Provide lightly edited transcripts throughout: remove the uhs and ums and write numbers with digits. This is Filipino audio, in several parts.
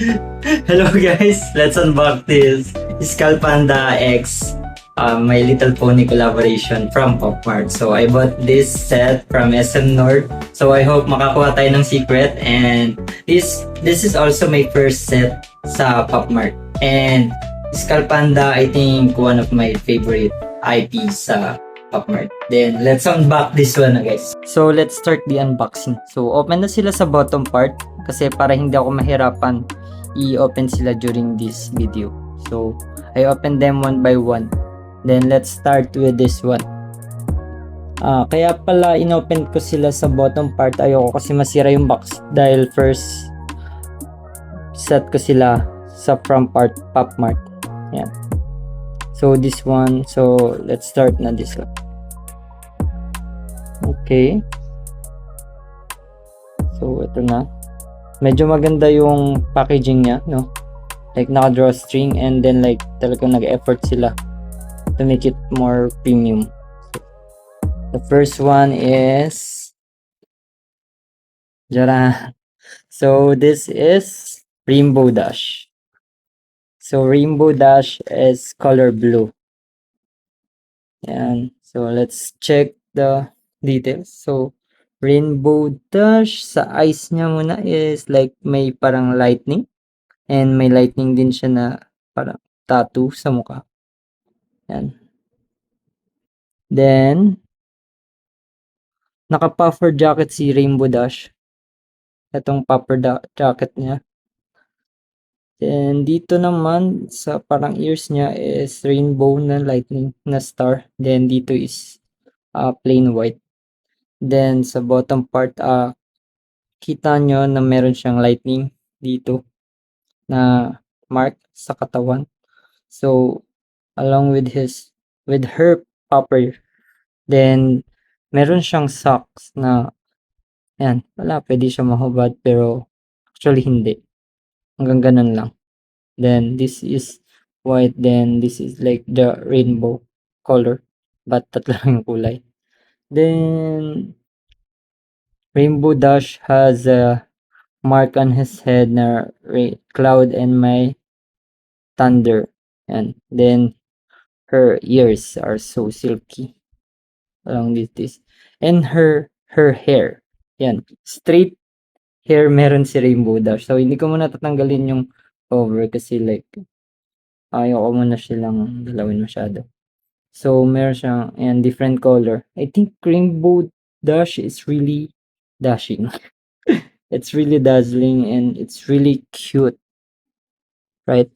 Hello guys, let's unbox this Skull Panda X My Little Pony collaboration from PopMart. So I bought this set from SM North. So I hope makakuha tayo ng secret, and this is also my first set sa PopMart. And Skull Panda, I think one of my favorite IPs sa PopMart. Then let's unbox this one guys. So let's start the unboxing. So open na sila sa bottom part kasi para hindi ako mahirapan i-open sila during this video. So, I open them one by one. Then, let's start with this one. Kaya pala inopen ko sila sa bottom part. Ayoko kasi masira yung box dahil first set ko sila sa front part PopMart. Yan. So, this one. So, let's start na this one. Okay. So, ito na. Medyo maganda yung packaging niya, no? Like naka-draw string, and then like talagang nag-effort sila to make it more premium. So, the first one is Jara. So this is Rainbow Dash. So Rainbow Dash is color blue. And so let's check the details. So Rainbow Dash, sa eyes niya muna is like may parang lightning. And may lightning din siya na parang tattoo sa mukha. Yan. Then, naka-puffer jacket si Rainbow Dash. Itong puffer jacket niya. Then, dito naman, sa parang ears niya is rainbow na lightning na star. Then, dito is plain white. Then, sa bottom part, kita nyo na meron siyang lightning dito na mark sa katawan. So, along with her popper, then meron siyang socks na yan, pwede siya mahubad pero actually hindi. Hanggang ganun lang. Then this is white, then this is like the rainbow color, but tatlo lang yung kulay. Then Rainbow Dash has a mark on his head na cloud and my thunder. And then her ears are so silky along this. And her hair. Yan. Straight hair meron si Rainbow Dash. So, hindi ko muna tatanggalin yung cover kasi like, ayoko muna silang dalawin masyado. So, meron siyang and different color. I think Rainbow Dash is really dashing. It's really dazzling and it's really cute. Right?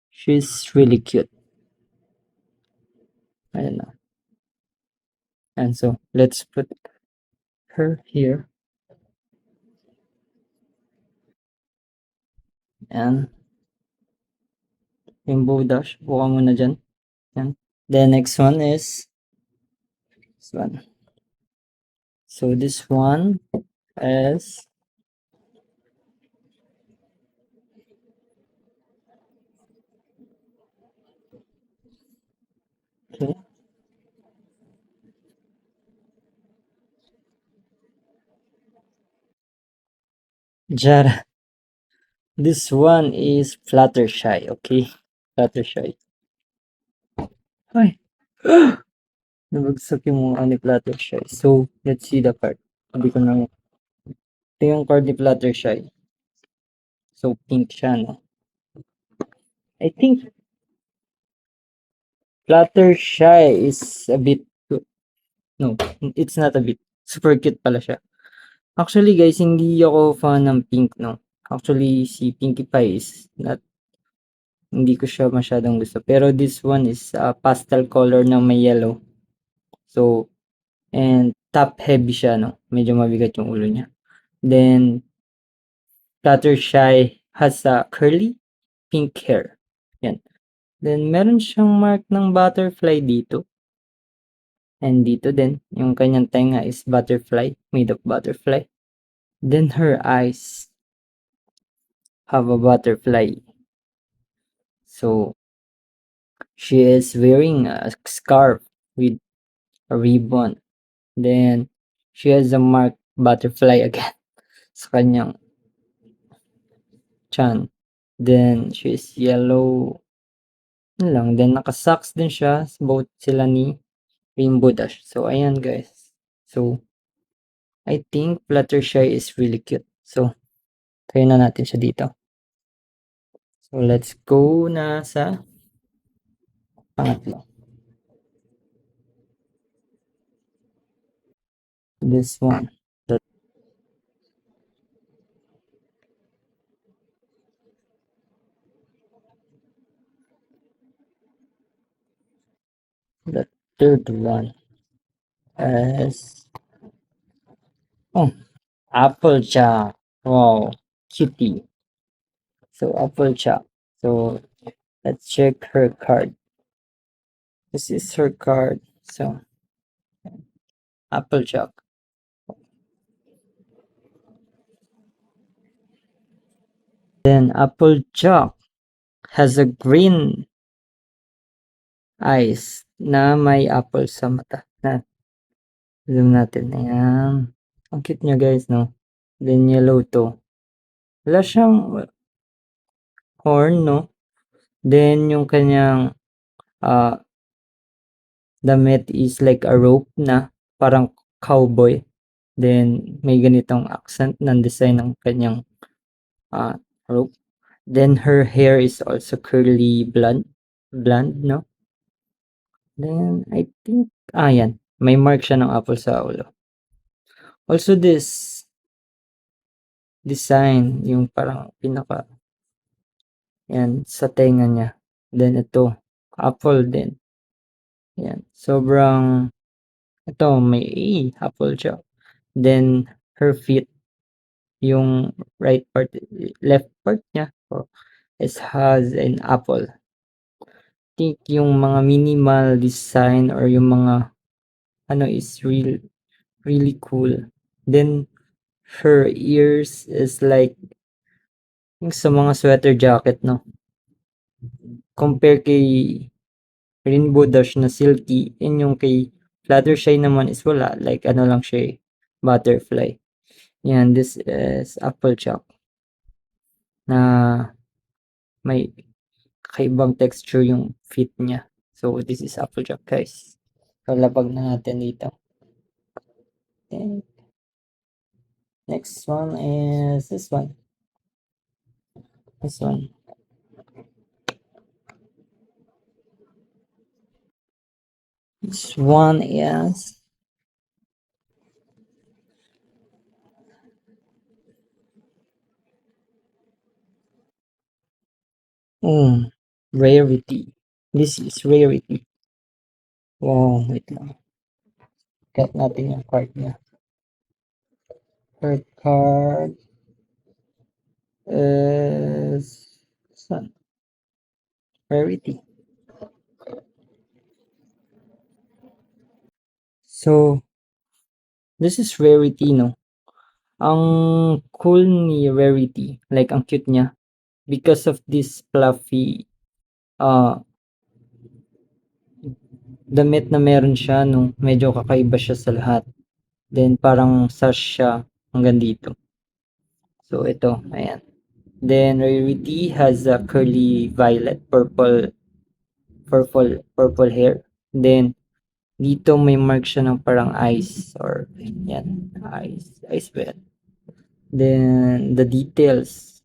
She's really cute. I don't know. And so, let's put her here. And Rainbow Dash, buka muna dyan. Yan. The next one is this one. So this one is okay. Jara. This one is Fluttershy, okay? Fluttershy. Ay! Nabagsak yung mga ni Fluttershy. So, let's see the card. Sabi ko na, ito yung card ni Fluttershy. So, pink siya, no? I think Fluttershy is a bit, no, it's not a bit. Super cute pala siya. Actually, guys, hindi ako fan ng pink, no? Actually, si Pinkie Pie is not, hindi ko siya masyadong gusto. Pero this one is pastel color na may yellow. So, and top heavy siya, no? Medyo mabigat yung ulo niya. Then, Fluttershy has a curly pink hair. Yan. Then, meron siyang mark ng butterfly dito. And dito din, yung kanyang tenga is butterfly, made of butterfly. Then, her eyes have a butterfly. So, she is wearing a scarf with a ribbon. Then, she has a marked butterfly again sa kanyang chan. Then, she's yellow. Yun lang. Then, naka-socks din siya. Both sila ni Rainbow Dash. So, ayan guys. So, I think Fluttershy is really cute. So, try na natin siya dito. So, let's go na sa pangatlo. This one. The third one is Applejack. Wow, cutie. So Applejack. So let's check her card. This is her card. So Applejack. Then Applejack has a green eyes na may apple sa mata. Zoom natin. Ayan. Ang cute niya guys, no? Then yellow to. Wala siyang horn, no? Then yung kanyang damit is like a rope na parang cowboy. Then may ganitong accent ng design ng kanyang rope. Then her hair is also curly blonde, no? Then I think yan, may mark siya ng apple sa ulo. Also this design, yung parang pinaka yan sa tenga niya. Then ito, apple din. Yan, sobrang ito may apple siya. Then her feet, yung left part niya has an apple. I think yung mga minimal design or yung mga is really cool. Then her ears is like yung sa mga sweater jacket, no? Compare kay Rainbow Dash na silky, yun yung kay Fluttershy naman is wala. Like lang siya butterfly. Yan, this is Applejack na may kakaibang texture yung feet niya. So, this is Applejack guys. So, labag na natin dito. Okay. Next one is this one. This one. This one is Rarity. This is Rarity. Wow, wait lang. Cut natin yung card niya. Her card is Rarity. So, this is Rarity, no? Ang cool ni Rarity, like ang cute niya, because of this fluffy damit na meron siya, no? Medyo kakaiba siya sa lahat. Then parang sash siya hanggang dito. So ito, ayan. Then Rarity has a curly violet purple hair. Then dito may mark siya ng parang eyes or yan, eyes well. Then the details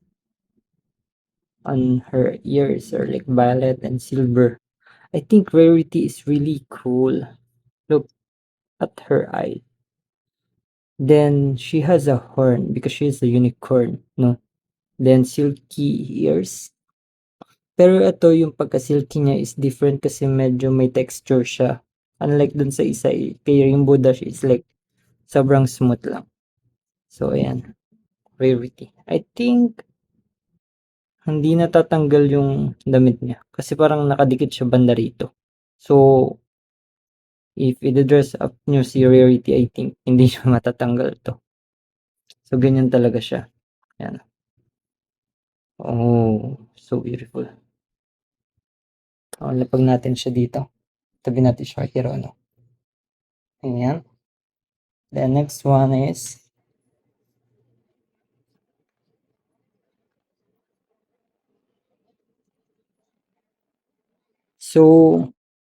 on her ears are like violet and silver. I think Rarity is really cool. Look at her eye. Then she has a horn because she is a unicorn, no? Then silky ears. Pero ito yung pagka-silky niya is different kasi medyo may texture siya. Unlike dun sa isa kay Rainbow Dash is like sobrang smooth lang. So ayan, Rarity. I think hindi natatanggal yung damit niya kasi parang nakadikit siya banda rito. So if i-dress up nyo si Rarity, I think hindi siya matatanggal to. So ganyan talaga siya. Ayan. Oh, so beautiful. Lapag natin siya dito. Tabi natin siya kay Rono. Ayan. The next one is So,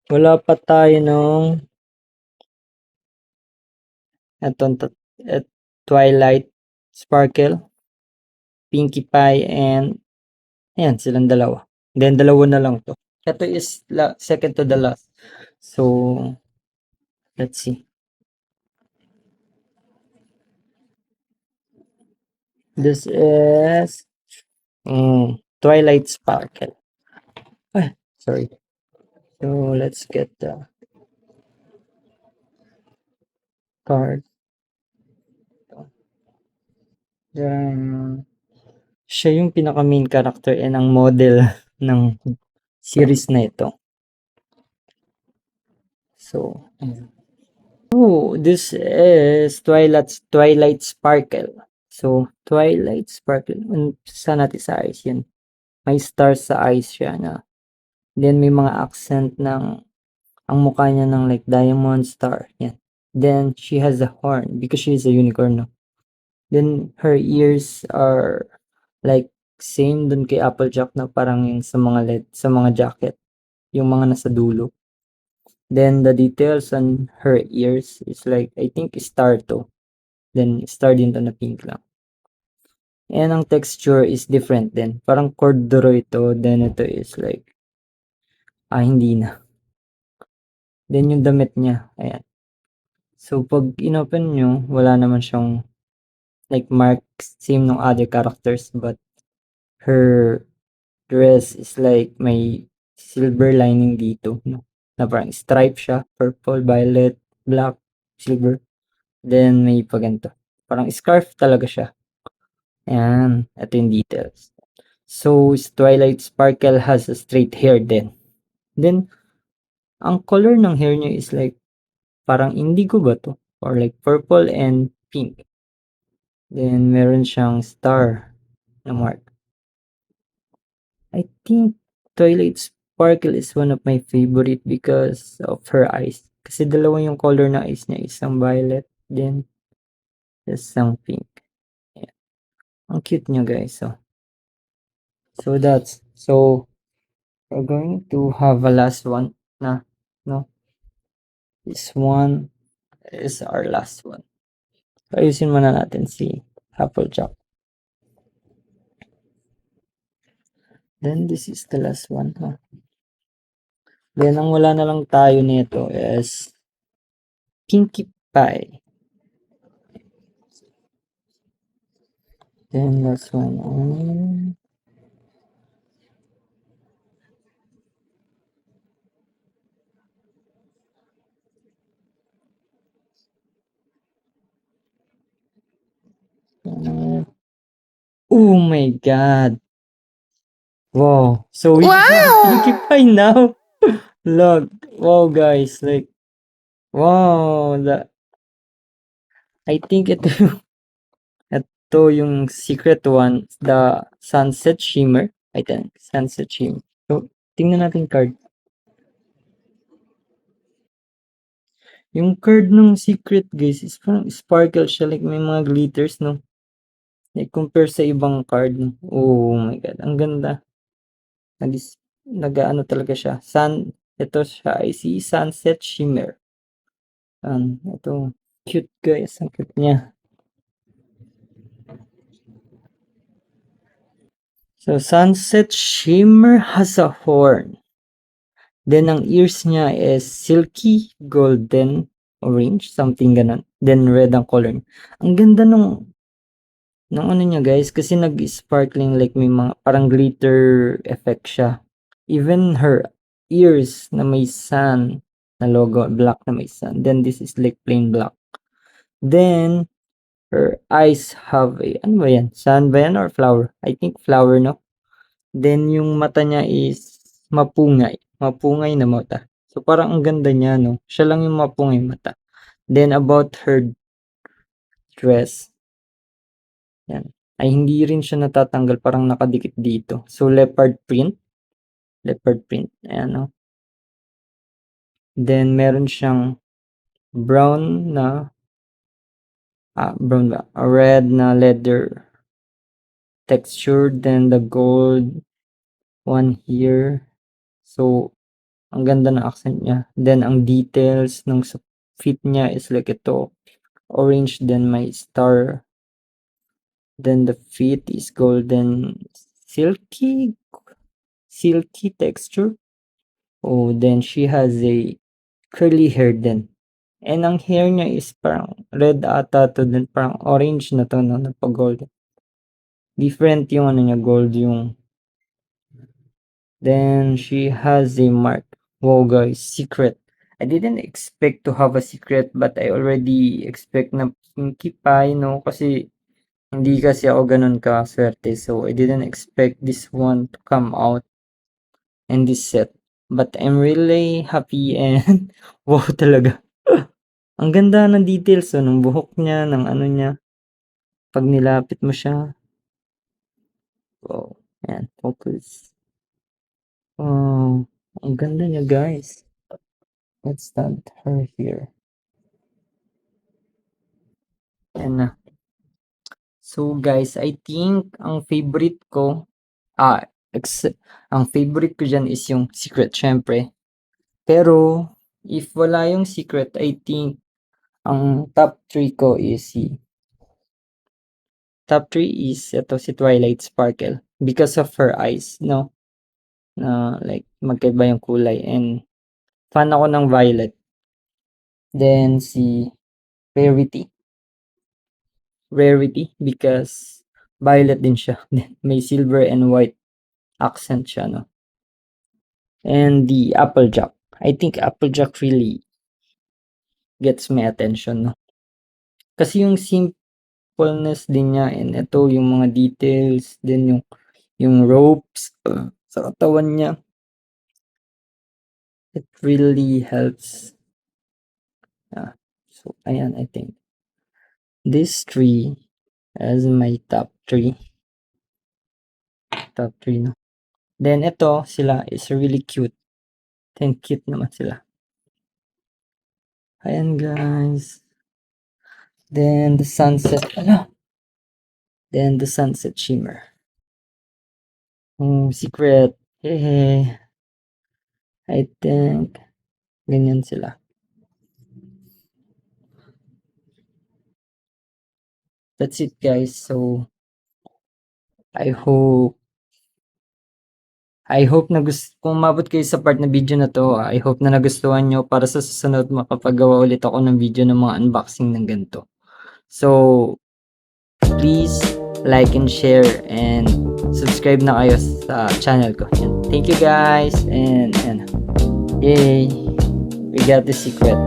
wala pa tayo nung etong Twilight Sparkle, Pinkie Pie, and ayan silang dalawa. Then dalawa na lang 'to. Ito is second to the last. So, let's see. This is Twilight Sparkle. Ah, sorry. So, let's get the card. Then, siya yung pinaka main character and ang model ng series na ito. So, ayan. Oh, this is Twilight Sparkle. So, Twilight Sparkle. Umpisa natin sa eyes yan. May stars sa eyes siya na. Then, may mga accent ng ang mukha niya ng like diamond star. Yan. Then, she has a horn because she is a unicorn, no? Then, her ears are like same dun kay Applejack na parang yung sa mga sa mga jacket. Yung mga nasa dulo. Then, the details on her ears is like, I think, star to. Then, star din to na pink lang. And ang texture is different din. Parang corduroy ito. Then, ito is like, hindi na. Then, yung damit niya. Ayan. So, pag inopen nyo, wala naman siyang like marks same ng other characters. But, her dress is like may silver lining dito. No? Na parang stripe siya. Purple, violet, black, silver. Then, may paganto. Parang scarf talaga siya. Ayan. Ito yung details. So, Twilight Sparkle has a straight hair din. Then, ang color ng hair niya is like, parang indigo ba to? Or like purple and pink. Then, meron siyang star na mark. I think Twilight Sparkle is one of my favorite because of her eyes. Kasi dalawa yung color ng eyes niya. Isang violet, then isang pink. Yeah. Ang cute niya, guys. So we're going to have a last one na, no? This one is our last one. Ayusin muna natin si Applejack. Then this is the last one, ha? Then ang wala na lang tayo nito is Pinkie Pie. Then last one. Oh my god. Wow. So we have Pinkie Pie now. Look. Wow, guys. Like, wow. I think ito yung secret one. The Sunset Shimmer. I think. Sunset Shimmer. So, tingnan natin card. Yung card ng secret, guys, is parang sparkle siya. Like, may mga glitters, no? Like, compare sa ibang card. No? Oh my god. Ang ganda. Nag-ano talaga siya. Ito siya ay si Sunset Shimmer. Ito. Cute, guys. Ang cute niya. So, Sunset Shimmer has a horn. Then, ang ears niya is silky golden orange, something ganun. Then, red ang color niya. Ang ganda nung ano niya, guys, kasi nag-sparkling like may mga parang glitter effect siya. Even her ears na may sun na logo, black na may sun. Then, this is like plain black. Then, her eyes have ano ba yan? Sun ba yan or flower? I think flower, no? Then, yung mata niya is mapungay. Mapungay na mata. So, parang ang ganda niya, no? Siya lang yung mapungay mata. Then, about her dress. Yan. Ay, hindi rin siya natatanggal. Parang nakadikit dito. So, leopard print. Leopard print. Ayan, no? Then, meron siyang brown na brown ba? A red na leather texture. Then, the gold one here. So, Ang ganda ng accent niya. Then, ang details ng sa feet niya is like ito, orange, then may star. Then, the feet is golden, silky texture. Oh, then she has a curly hair din. And ang hair niya is parang red ata to, then parang orange na to, no, na pag-gold. Different yung ano niya, gold yung. Then she has a mark. Wow guys, secret. I didn't expect to have a secret, but I already expect na pinkie pie, no? Kasi hindi kasi ako ganun ka swerte. So I didn't expect this one to come out in this set. But I'm really happy and wow talaga. Ang ganda ng details, so, ng buhok niya, ng ano niya. Pag nilapit mo siya. Wow. Ayan, focus. Wow. Ang ganda niya guys. Let's stand her here. Ayan na. So guys, I think ang favorite ko, ang favorite ko dyan is yung secret syempre. Pero, if wala yung secret, I think ang top 3 ko is ito si Twilight Sparkle because of her eyes, no? Na like magkaiba yung kulay and fan ako ng Violet. Then si Rarity because violet din siya. May silver and white accent siya, no? And the Applejack. I think Applejack really gets my attention, no? Kasi yung simpleness din niya and ito yung mga details, then yung ropes sa katawan niya. It really helps. So, ayan, I think. This 3 as my top 3. Top 3, no? Then, ito, sila is really cute. Then, cute naman sila. Ayan, guys. Then, the sunset. Then, the sunset shimmer. Secret. Hehe. I think, ganyan sila. That's it, guys. So, I hope kung umabot kayo sa part na video na to, I hope na nagustuhan nyo para sa susunod makapagawa ulit ako ng video ng mga unboxing ng ganito. So, please like and share and subscribe na kayo sa channel ko. Yan. Thank you guys and yay! We got the secret.